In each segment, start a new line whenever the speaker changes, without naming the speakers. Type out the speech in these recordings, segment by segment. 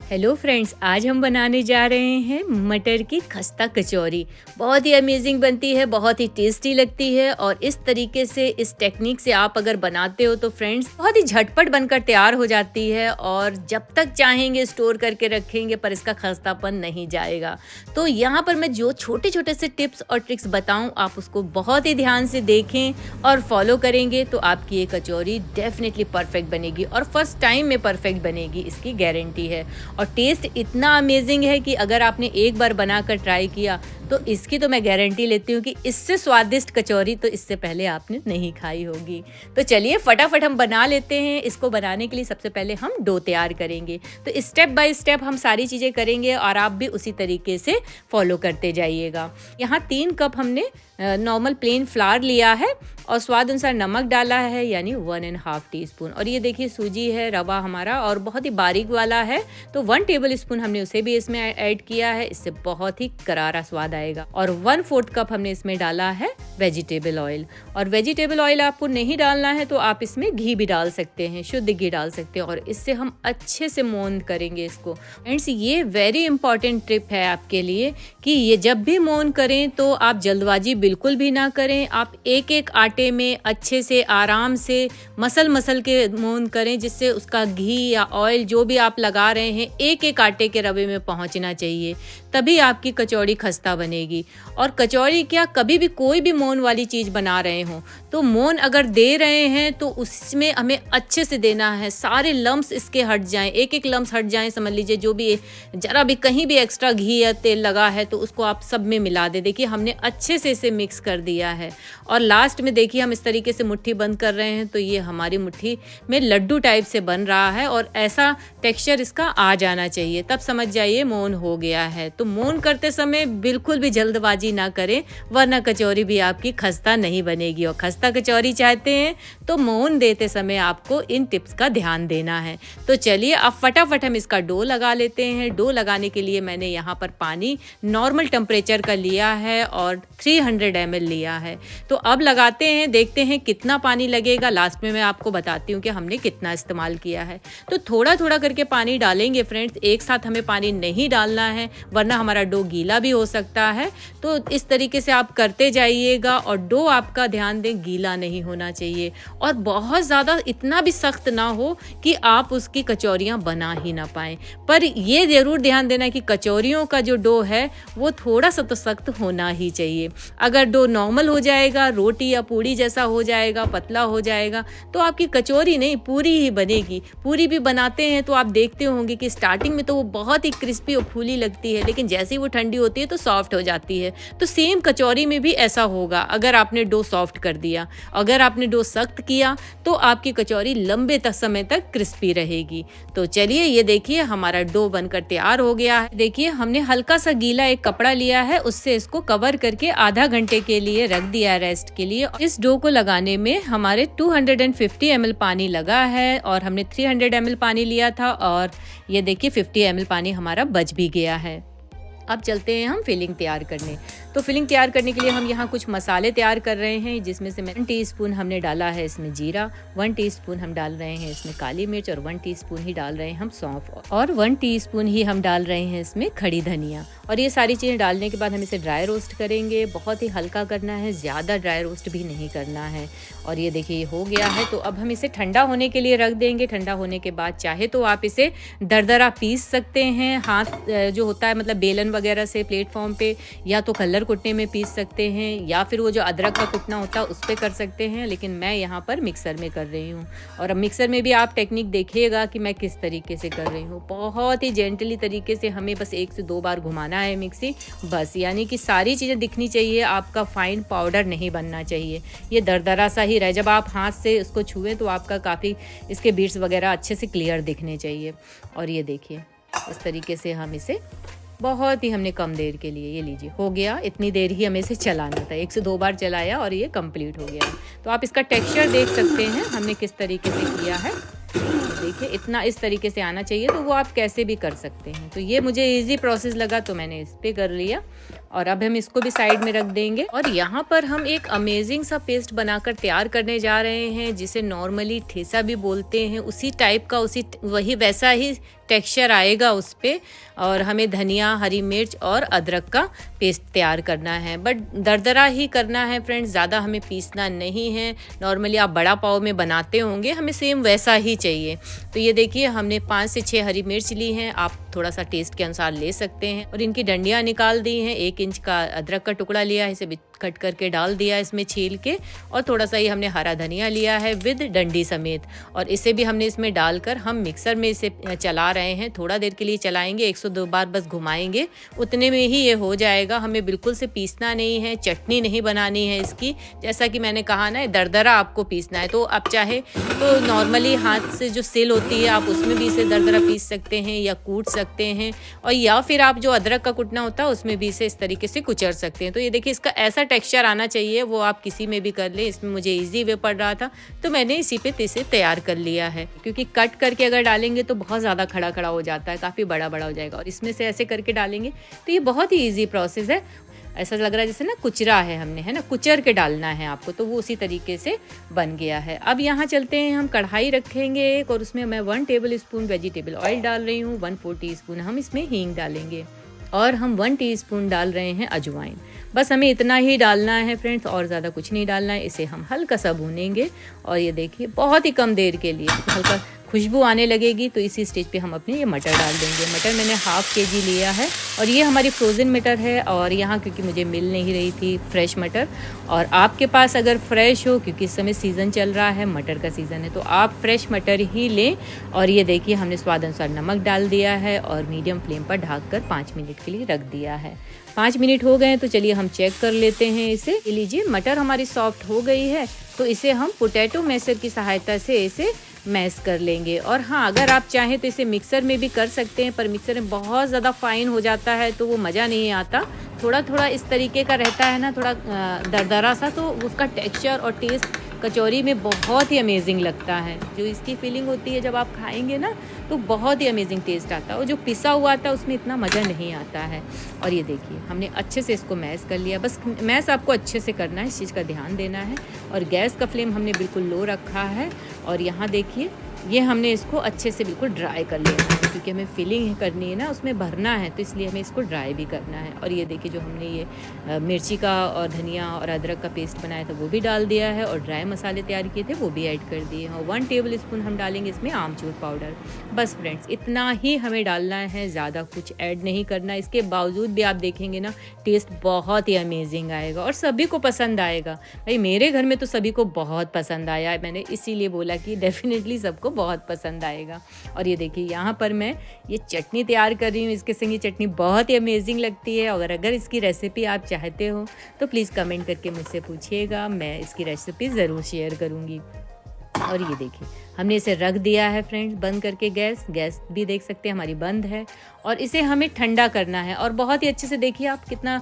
Hello friends, आज हम बनाने जा रहे हैं मटर की खस्ता कचौरी। बहुत ही अमेजिंग बनती है, बहुत ही टेस्टी लगती है और इस तरीके से, इस टेक्निक से आप अगर बनाते हो तो फ्रेंड्स बहुत ही झटपट बनकर तैयार हो जाती है और जब तक चाहेंगे स्टोर करके रखेंगे पर इसका खस्तापन नहीं जाएगा। तो यहाँ पर मैं जो छोटे छोटे से टिप्स और ट्रिक्स बताऊँ, आप उसको बहुत ही ध्यान से देखें और फॉलो करेंगे तो आपकी ये कचौरी डेफिनेटली परफेक्ट बनेगी और फर्स्ट टाइम में परफेक्ट बनेगी, इसकी गारंटी है। और टेस्ट इतना अमेजिंग है कि अगर आपने एक बार बनाकर ट्राई किया तो इसकी तो मैं गारंटी लेती हूँ कि इससे स्वादिष्ट कचौरी तो इससे पहले आपने नहीं खाई होगी। तो चलिए फटाफट हम बना लेते हैं। इसको बनाने के लिए सबसे पहले हम डो तैयार करेंगे, तो स्टेप बाय स्टेप हम सारी चीज़ें करेंगे और आप भी उसी तरीके से फॉलो करते जाइएगा। यहाँ 3 कप हमने नॉर्मल प्लेन फ्लावर लिया है और स्वाद अनुसार नमक डाला है, यानी 1.5 टीस्पून। और ये देखिए सूजी है, रवा हमारा और बहुत ही बारीक वाला है, तो 1 टेबल स्पून हमने उसे भी इसमें ऐड किया है। इससे बहुत ही करारा स्वाद आएगा। और 1/4 कप हमने इसमें डाला है वेजिटेबल ऑयल। और वेजिटेबल ऑयल आपको नहीं डालना है तो आप इसमें घी भी डाल सकते हैं, शुद्ध घी डाल सकते हैं। और इससे हम अच्छे से मोन करेंगे इसको। फ्रेंड्स, ये वेरी इंपॉर्टेंट टिप है आपके लिए कि ये जब भी मोन करें तो आप जल्दबाजी बिल्कुल भी ना करें। आप एक एक आटे में अच्छे से आराम से मसल के मोन करें, जिससे उसका घी या ऑयल जो भी आप लगा रहे हैं एक एक आटे के रवे में पहुंचना चाहिए, तभी आपकी कचौड़ी खस्ता बनेगी। और कचौड़ी क्या, कभी भी कोई भी मोन वाली चीज़ बना रहे हो तो मोन अगर दे रहे हैं तो उसमें हमें अच्छे से देना है, सारे लम्स इसके हट जाएं, एक एक लम्स हट जाएं। समझ लीजिए जो भी जरा भी कहीं भी एक्स्ट्रा घी या तेल लगा है तो उसको आप सब में मिला दे। देखिए हमने अच्छे से इसे मिक्स कर दिया है और लास्ट में देखिए हम इस तरीके से मुट्ठी बंद कर रहे हैं तो ये हमारी मुट्ठी में लड्डू टाइप से बन रहा है और ऐसा टेक्सचर इसका आ जाना चाहिए, तब समझ जाइए मोन हो गया है। तो मोन करते समय बिल्कुल भी जल्दबाजी ना करें, वरना कचौरी भी आपकी खस्ता नहीं बनेगी। और खस्ता कचौरी चाहते हैं तो मोन देते समय आपको इन टिप्स का ध्यान देना है। तो चलिए अब फटाफट हम इसका डो लगा लेते हैं। डो लगाने के लिए मैंने यहाँ पर पानी नॉर्मल टेम्परेचर का लिया है और 300 ml लिया है। तो अब लगाते हैं, देखते हैं कितना पानी लगेगा। लास्ट में मैं आपको बताती हूँ कि हमने कितना इस्तेमाल किया है। तो थोड़ा थोड़ा करके पानी डालेंगे फ्रेंड्स, एक साथ हमें पानी नहीं डालना है वरना हमारा डो गीला भी हो सकता है। तो इस तरीके से आप करते जाइएगा और डो आपका ध्यान दें गीला नहीं होना चाहिए और बहुत ज़्यादा इतना भी सख्त ना हो कि आप उसकी कचौरियाँ बना ही ना पाएँ। पर ये ज़रूर ध्यान देना कि कचौरियों का जो डो है वो थोड़ा सा तो सख्त होना ही चाहिए। अगर डो नॉर्मल हो जाएगा, रोटी या पूड़ी जैसा हो जाएगा, पतला हो जाएगा, तो आपकी कचौरी नहीं पूरी ही बनेगी। पूरी भी बनाते हैं तो आप देखते होंगे कि स्टार्टिंग में तो वो बहुत ही क्रिस्पी और फूली लगती है, लेकिन जैसे ही वो ठंडी होती है तो सॉफ्ट हो जाती है। तो सेम कचौरी में भी ऐसा होगा। अगर आपने डो सॉफ्ट कर दिया, अगर आपने डो सख्त किया तो आपकी कचौरी लंबे समय तक क्रिस्पी रहेगी। तो चलिए ये देखिए हमारा डो बनकर तैयार हो गया है। देखिए हमने हल्का सा गीला एक कपड़ा लिया है, उससे इसको कवर करके आधा घंटे के लिए रख दिया है रेस्ट के लिए। इस डो को लगाने में हमारे 250 ml पानी लगा है और हमने 300 ml पानी लिया था और ये देखिए 50 ml पानी हमारा बच भी गया है। अब चलते हैं हम फिलिंग तैयार करने। तो फिलिंग तैयार करने के लिए हम यहाँ कुछ मसाले तैयार कर रहे हैं, जिसमें से 1 टीस्पून हमने डाला है इसमें जीरा, 1 टीस्पून हम डाल रहे हैं इसमें काली मिर्च और 1 टीस्पून ही डाल रहे हैं हम सौंफ और 1 टीस्पून ही हम डाल रहे हैं इसमें खड़ी धनिया। और ये सारी चीज़ें डालने के बाद हम इसे ड्राई रोस्ट करेंगे। बहुत ही हल्का करना है, ज़्यादा ड्राई रोस्ट भी नहीं करना है। और ये देखिए ये हो गया है। तो अब हम इसे ठंडा होने के लिए रख देंगे। ठंडा होने के बाद चाहे तो आप इसे दरदरा पीस सकते हैं, हाथ जो होता है मतलब बेलन वगैरह से प्लेटफॉर्म पे, या तो कलर कुटने में पीस सकते हैं या फिर वो जो अदरक का कुटना होता है उस पर कर सकते हैं, लेकिन मैं यहाँ पर मिक्सर में कर रही हूँ। और अब मिक्सर में भी आप टेक्निक देखिएगा कि मैं किस तरीके से कर रही हूँ। बहुत ही जेंटली तरीके से हमें बस 1 से 2 बार घुमाना है मिक्सी, बस। यानी कि सारी चीज़ें दिखनी चाहिए, आपका फाइन पाउडर नहीं बनना चाहिए, ये दरदरा सा ही रहे। जब आप हाथ से उसको छुएं तो आपका काफ़ी इसके बीट्स वगैरह अच्छे से क्लियर दिखने चाहिए। और ये देखिए इस तरीके से हम इसे बहुत ही हमने कम देर के लिए, ये लीजिए हो गया, इतनी देर ही हमें इसे चलाना था। 1 से 2 बार चलाया और ये कंप्लीट हो गया। तो आप इसका टेक्सचर देख सकते हैं हमने किस तरीके से किया है। देखिए इतना इस तरीके से आना चाहिए, तो वो आप कैसे भी कर सकते हैं। तो ये मुझे इजी प्रोसेस लगा तो मैंने इस पे कर लिया। और अब हम इसको भी साइड में रख देंगे। और यहाँ पर हम एक अमेजिंग सा पेस्ट बनाकर तैयार करने जा रहे हैं, जिसे नॉर्मली ठेसा भी बोलते हैं। उसी टाइप का वही वैसा ही टेक्सचर आएगा उस पे। और हमें धनिया, हरी मिर्च और अदरक का पेस्ट तैयार करना है, बट दरदरा ही करना है फ्रेंड्स, ज़्यादा हमें पीसना नहीं है। नॉर्मली आप बड़ा पाव में बनाते होंगे, हमें सेम वैसा ही चाहिए। तो ये देखिए हमने 5 से 6 हरी मिर्च ली हैं, आप थोड़ा सा टेस्ट के अनुसार ले सकते हैं। और इनकी डंडियाँ निकाल दी हैं। 1 इंच का अदरक का टुकड़ा लिया है, इसे कट करके डाल दिया इसमें छील के। और थोड़ा सा ही हमने हरा धनिया लिया है विद डंडी समेत, और इसे भी हमने इसमें डालकर हम मिक्सर में इसे चला रहे हैं। थोड़ा देर के लिए चलाएंगे, 102 बार बस घुमाएंगे, उतने में ही ये हो जाएगा। हमें बिल्कुल से पीसना नहीं है, चटनी नहीं बनानी है इसकी। जैसा कि मैंने कहा ना, दरदरा आपको पीसना है। तो आप चाहे तो नॉर्मली हाथ से जो सिल होती है आप उसमें भी इसे दरदरा पीस सकते हैं या कूट सकते हैं, और या फिर आप जो अदरक का कुटना होता है उसमें भी इसे इस तरीके से कुचल सकते हैं। तो ये देखिए इसका ऐसा टेक्सचर आना चाहिए, वो आप किसी में भी कर ले। इसमें मुझे इजी वे पड़ रहा था तो मैंने इसी पे इसे तैयार कर लिया है, क्योंकि कट करके अगर डालेंगे तो बहुत ज़्यादा खड़ा खड़ा हो जाता है, काफ़ी बड़ा बड़ा हो जाएगा। और इसमें से ऐसे करके डालेंगे तो ये बहुत ही ईजी प्रोसेस है। ऐसा लग रहा है जैसे ना कुचरा है हमने, है ना, कुचर के डालना है आपको, तो वो उसी तरीके से बन गया है। अब यहाँ चलते हैं, हम कढ़ाई रखेंगे एक, और उसमें मैं 1 टेबल स्पून वेजिटेबल ऑयल डाल रही हूँ। 1/4 टीस्पून हम इसमें हींग डालेंगे, और हम 1 टीस्पून डाल रहे हैं अजवाइन। बस हमें इतना ही डालना है फ्रेंड्स, और ज़्यादा कुछ नहीं डालना है। इसे हम हल्का सा भूनेंगे, और ये देखिए बहुत ही कम देर के लिए हल्का खुशबू आने लगेगी, तो इसी स्टेज पे हम अपने ये मटर डाल देंगे। मटर मैंने 1/2 kg लिया है, और ये हमारी फ्रोज़न मटर है। और यहाँ क्योंकि मुझे मिल नहीं रही थी फ्रेश मटर, और आपके पास अगर फ्रेश हो, क्योंकि इस समय सीज़न चल रहा है, मटर का सीज़न है, तो आप फ्रेश मटर ही लें। और ये देखिए हमने स्वाद अनुसार नमक डाल दिया है, और मीडियम फ्लेम पर ढककर 5 मिनट के लिए रख दिया है। 5 मिनट हो गए, तो चलिए हम चेक कर लेते हैं इसे। लीजिए मटर हमारी सॉफ्ट हो गई है, तो इसे हम पोटैटो मैशर की सहायता से इसे मैश कर लेंगे। और हाँ, अगर आप चाहें तो इसे मिक्सर में भी कर सकते हैं, पर मिक्सर में बहुत ज़्यादा फाइन हो जाता है तो वो मज़ा नहीं आता। थोड़ा थोड़ा इस तरीके का रहता है ना, थोड़ा दरदरा सा, तो उसका टेक्सचर और टेस्ट कचौरी में बहुत ही अमेजिंग लगता है। जो इसकी फीलिंग होती है जब आप खाएंगे ना, तो बहुत ही अमेजिंग टेस्ट आता है। और जो पिसा हुआ आता है उसमें इतना मज़ा नहीं आता है। और ये देखिए हमने अच्छे से इसको मैश कर लिया। बस मैश आपको अच्छे से करना है, इस चीज़ का ध्यान देना है। और गैस का फ्लेम हमने बिल्कुल लो रखा है। और यहाँ देखिए ये हमने इसको अच्छे से बिल्कुल ड्राई कर लेना है, क्योंकि हमें फिलिंग करनी है ना, उसमें भरना है, तो इसलिए हमें इसको ड्राई भी करना है। और ये देखिए जो हमने ये मिर्ची का और धनिया और अदरक का पेस्ट बनाया था वो भी डाल दिया है, और ड्राई मसाले तैयार किए थे वो भी ऐड कर दिए हैं। और 1 टेबल स्पून हम डालेंगे इसमें आमचूर पाउडर। बस फ्रेंड्स इतना ही हमें डालना है, ज़्यादा कुछ ऐड नहीं करना। इसके बावजूद भी आप देखेंगे ना, टेस्ट बहुत ही अमेजिंग आएगा और सभी को पसंद आएगा। भाई मेरे घर में तो सभी को बहुत पसंद आया है, मैंने इसीलिए बोला कि डेफिनेटली सबको बहुत पसंद आएगा। और ये देखिए यहाँ पर मैं ये चटनी तैयार कर रही हूँ, इसके संग ये चटनी बहुत ही अमेजिंग लगती है। और अगर इसकी रेसिपी आप चाहते हो तो प्लीज़ कमेंट करके मुझसे पूछिएगा, मैं इसकी रेसिपी ज़रूर शेयर करूँगी। और ये देखिए हमने इसे रख दिया है फ्रेंड्स, बंद करके गैस भी देख सकते हैं हमारी बंद है। और इसे हमें ठंडा करना है, और बहुत ही अच्छे से देखिए आप कितना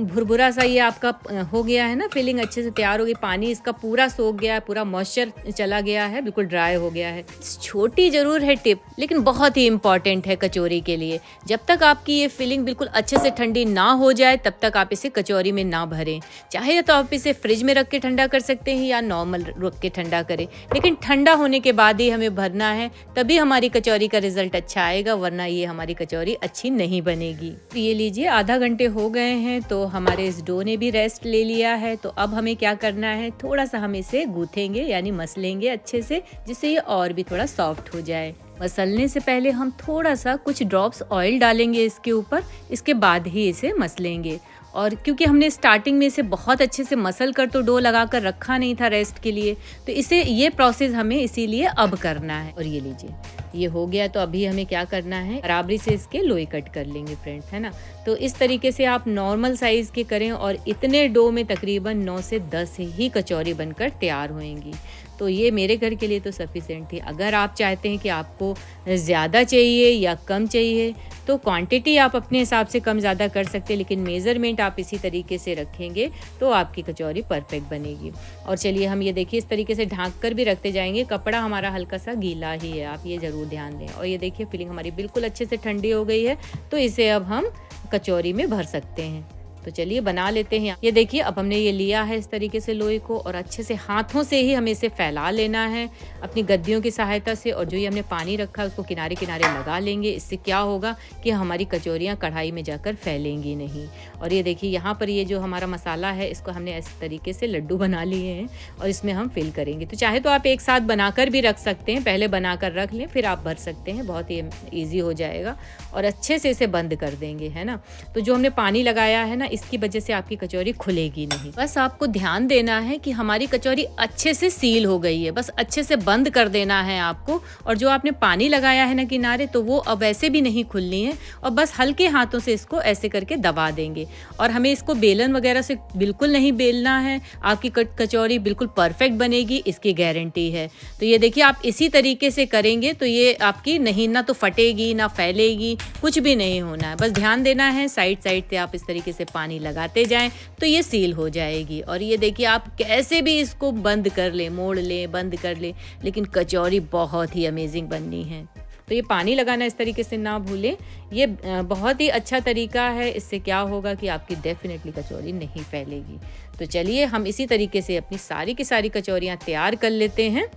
भुरभुरा सा ये आपका हो गया है ना, फिलिंग अच्छे से तैयार हो गई, पानी इसका पूरा सोख गया है, पूरा मॉइस्चर चला गया है, बिल्कुल ड्राई हो गया है। छोटी ज़रूर है टिप, लेकिन बहुत ही इंपॉर्टेंट है कचौरी के लिए। जब तक आपकी ये फिलिंग बिल्कुल अच्छे से ठंडी ना हो जाए तब तक आप इसे कचौरी में ना भरें। चाहे तो आप इसे फ्रिज में रख के ठंडा कर सकते हैं या नॉर्मल रख के ठंडा करें, लेकिन ठंडा होने के बाद ही हमें भरना है, तभी हमारी कचौरी का रिजल्ट अच्छा आएगा, वरना ये हमारी कचौरी अच्छी नहीं बनेगी। तो ये लीजिए आधा घंटे हो गए हैं, तो हमारे इस डो ने भी रेस्ट ले लिया है। तो अब हमें क्या करना है, थोड़ा सा हम इसे गूथेंगे यानी मसलेंगे अच्छे से, जिससे ये और भी थोड़ा सॉफ्ट हो जाए। मसलने से पहले हम थोड़ा सा कुछ ड्रॉप्स ऑयल डालेंगे इसके ऊपर, इसके बाद ही इसे मसलेंगे। और क्योंकि हमने स्टार्टिंग में इसे बहुत अच्छे से मसल कर तो डो लगा कर रखा नहीं था रेस्ट के लिए, तो इसे ये प्रोसेस हमें इसीलिए अब करना है। और ये लीजिए ये हो गया, तो अभी हमें क्या करना है, बराबरी से इसके लोई कट कर लेंगे फ्रेंड्स, है ना। तो इस तरीके से आप नॉर्मल साइज़ के करें, और इतने डो में तकरीबन 9 से 10 ही कचौरी बनकर तैयार होएंगी। तो ये मेरे घर के लिए तो सफिशिएंट थी। अगर आप चाहते हैं कि आपको ज़्यादा चाहिए या कम चाहिए, तो क्वांटिटी आप अपने हिसाब से कम ज़्यादा कर सकते हैं, लेकिन मेज़रमेंट आप इसी तरीके से रखेंगे तो आपकी कचौरी परफेक्ट बनेगी। और चलिए हम ये देखिए इस तरीके से ढाँक कर भी रखते जाएंगे, कपड़ा हमारा हल्का सा गीला ही है, आप ये ज़रूर ध्यान दें। और ये देखिए फिलिंग हमारी बिल्कुल अच्छे से ठंडी हो गई है, तो इसे अब हम कचौरी में भर सकते हैं। तो चलिए बना लेते हैं। ये देखिए अब हमने ये लिया है इस तरीके से लोई को, और अच्छे से हाथों से ही हमें इसे फैला लेना है अपनी गद्दियों की सहायता से। और जो ये हमने पानी रखा है उसको किनारे किनारे लगा लेंगे। इससे क्या होगा कि हमारी कचौरियाँ कढ़ाई में जाकर फैलेंगी नहीं। और ये देखिए यहाँ पर ये जो हमारा मसाला है इसको हमने इस तरीके से लड्डू बना लिए हैं और इसमें हम फिल करेंगे। तो चाहे तो आप एक साथ बनाकर भी रख सकते हैं, पहले बनाकर रख लें फिर आप भर सकते हैं, बहुत ही ईजी हो जाएगा। और अच्छे से इसे बंद कर देंगे, है ना। तो जो हमने पानी लगाया है ना, इसकी वजह से आपकी कचौरी खुलेगी नहीं। बस आपको ध्यान देना है कि हमारी कचौरी अच्छे से सील हो गई है, बस अच्छे से बंद कर देना है आपको। और जो आपने पानी लगाया है ना किनारे, तो वो अब वैसे भी नहीं खुलनी है, और बस हल्के हाथों से इसको ऐसे करके दबा देंगे। और हमें इसको बेलन वगैरह से बिल्कुल नहीं बेलना है, आपकी कचौरी बिल्कुल परफेक्ट बनेगी, इसकी गारंटी है। तो ये देखिए आप इसी तरीके से करेंगे तो ये आपकी नहीं ना तो फटेगी ना फैलेगी, कुछ भी नहीं होना है। बस ध्यान देना है, साइड साइड से आप इस तरीके से पानी लगाते जाएं तो ये सील हो जाएगी। और ये देखिए आप कैसे भी इसको बंद कर लें, मोड़ लें, बंद कर लें, लेकिन कचौरी बहुत ही अमेजिंग बननी है। तो ये पानी लगाना इस तरीके से ना भूलें, ये बहुत ही अच्छा तरीका है। इससे क्या होगा कि आपकी डेफिनेटली कचौरी नहीं फैलेगी। तो चलिए हम इसी तरीके से अपनी सारी की सारी कचौरियाँ तैयार कर लेते हैं।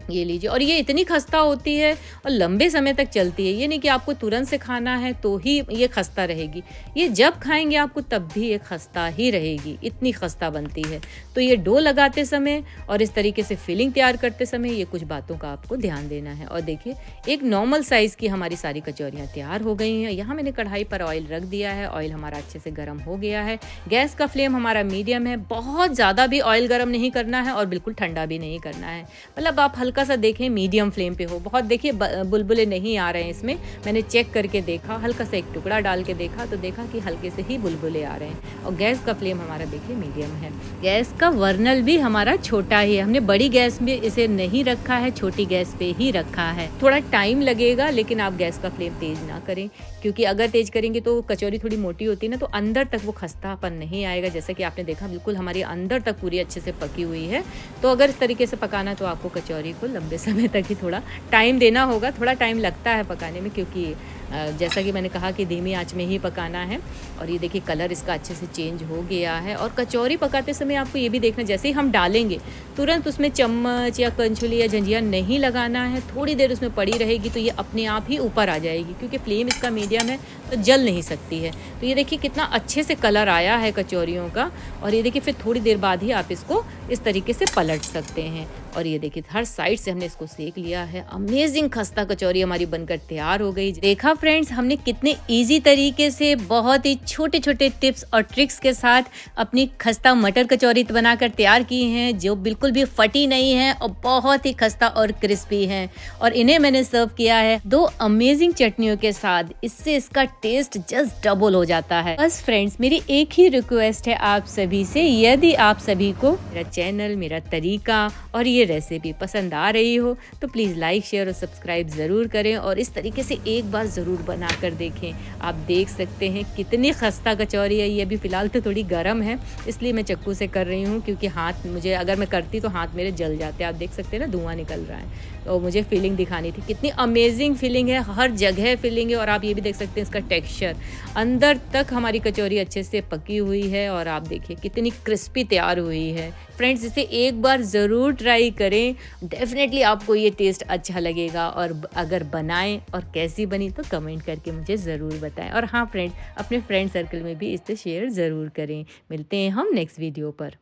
ये लीजिए, और ये इतनी खस्ता होती है और लंबे समय तक चलती है। ये नहीं कि आपको तुरंत से खाना है तो ही ये खस्ता रहेगी, ये जब खाएंगे आपको तब भी ये खस्ता ही रहेगी, इतनी खस्ता बनती है। तो ये डो लगाते समय और इस तरीके से फिलिंग तैयार करते समय ये कुछ बातों का आपको ध्यान देना है। और देखिए एक नॉर्मल साइज़ की हमारी सारी कचौरियाँ तैयार हो गई हैं। यहाँ मैंने कढ़ाई पर ऑयल रख दिया है, ऑयल हमारा अच्छे से गर्म हो गया है। गैस का फ्लेम हमारा मीडियम है, बहुत ज़्यादा भी ऑयल गर्म नहीं करना है और बिल्कुल ठंडा भी नहीं करना है, मतलब आप हल्का सा देखें मीडियम फ्लेम पे हो। बहुत देखिए बुलबुले नहीं आ रहे हैं इसमें, मैंने चेक करके देखा, हल्का सा एक टुकड़ा डाल के देखा तो देखा कि हल्के से ही बुलबुले आ रहे हैं। और गैस का फ्लेम हमारा देखिए मीडियम है। गैस का वर्नल भी हमारा छोटा ही है, हमने बड़ी गैस में इसे नहीं रखा है, छोटी गैस पे ही रखा है। थोड़ा टाइम लगेगा लेकिन आप गैस का फ्लेम तेज ना करें, क्योंकि अगर तेज करेंगे तो कचौरी थोड़ी मोटी होती है ना, तो अंदर तक वो खस्तापन नहीं आएगा। जैसा कि आपने देखा बिल्कुल हमारी अंदर तक पूरी अच्छे से पकी हुई है। तो अगर इस तरीके से पकाना तो आपको कचौरी को लंबे समय तक ही थोड़ा टाइम देना होगा। थोड़ा टाइम लगता है पकाने में, क्योंकि जैसा कि मैंने कहा कि धीमी आंच में ही पकाना है। और ये देखिए कलर इसका अच्छे से चेंज हो गया है। और कचौरी पकाते समय आपको ये भी देखना, जैसे ही हम डालेंगे तुरंत उसमें चम्मच या कंछुली या झंझिया नहीं लगाना है, थोड़ी देर उसमें पड़ी रहेगी तो ये अपने आप ही ऊपर आ जाएगी, क्योंकि फ्लेम इसका मीडियम है तो जल नहीं सकती है। तो ये देखिए कितना अच्छे से कलर आया है कचौरियों का। और ये देखिए फिर थोड़ी देर बाद ही आप इसको इस तरीके से पलट सकते हैं। और ये देखिए हर साइड से हमने इसको सेक लिया है। अमेजिंग खस्ता कचौरी हमारी बनकर तैयार हो गई। देखा फ्रेंड्स, हमने कितने इजी तरीके से बहुत ही छोटे छोटे टिप्स और ट्रिक्स के साथ अपनी खस्ता मटर कचौरी बनाकर तैयार की हैं, जो बिल्कुल भी फटी नहीं है और बहुत ही खस्ता और क्रिस्पी है। और इन्हें मैंने सर्व किया है 2 अमेजिंग चटनियों के साथ, इससे इसका टेस्ट जस्ट डबल हो जाता है। बस फ्रेंड्स, मेरी एक ही रिक्वेस्ट है आप सभी से, यदि आप सभी को मेरा चैनल, मेरा तरीका और ये रेसिपी पसंद आ रही हो तो प्लीज़ लाइक, शेयर और सब्सक्राइब ज़रूर करें। और इस तरीके से एक बार ज़रूर बना कर देखें। आप देख सकते हैं कितनी खस्ता कचौरी है। ये अभी फ़िलहाल तो थोड़ी गर्म है, इसलिए मैं चक्कू से कर रही हूँ, क्योंकि हाथ मुझे, अगर मैं करती तो हाथ मेरे जल जाते। आप देख सकते हैं ना, धुआं निकल रहा है। तो मुझे फीलिंग दिखानी थी, कितनी अमेजिंग फीलिंग है, हर जगह फीलिंग है। और आप ये भी देख सकते हैं इसका टेक्सचर, अंदर तक हमारी कचौरी अच्छे से पकी हुई है। और आप देखिए कितनी क्रिस्पी तैयार हुई है। फ्रेंड्स, इसे एक बार ज़रूर ट्राई करें, डेफिनेटली आपको ये टेस्ट अच्छा लगेगा। और अगर बनाएं और कैसी बनी तो कमेंट करके मुझे ज़रूर बताएं। और हाँ फ्रेंड्स, अपने फ्रेंड सर्कल में भी इसे शेयर ज़रूर करें। मिलते हैं हम नेक्स्ट वीडियो पर।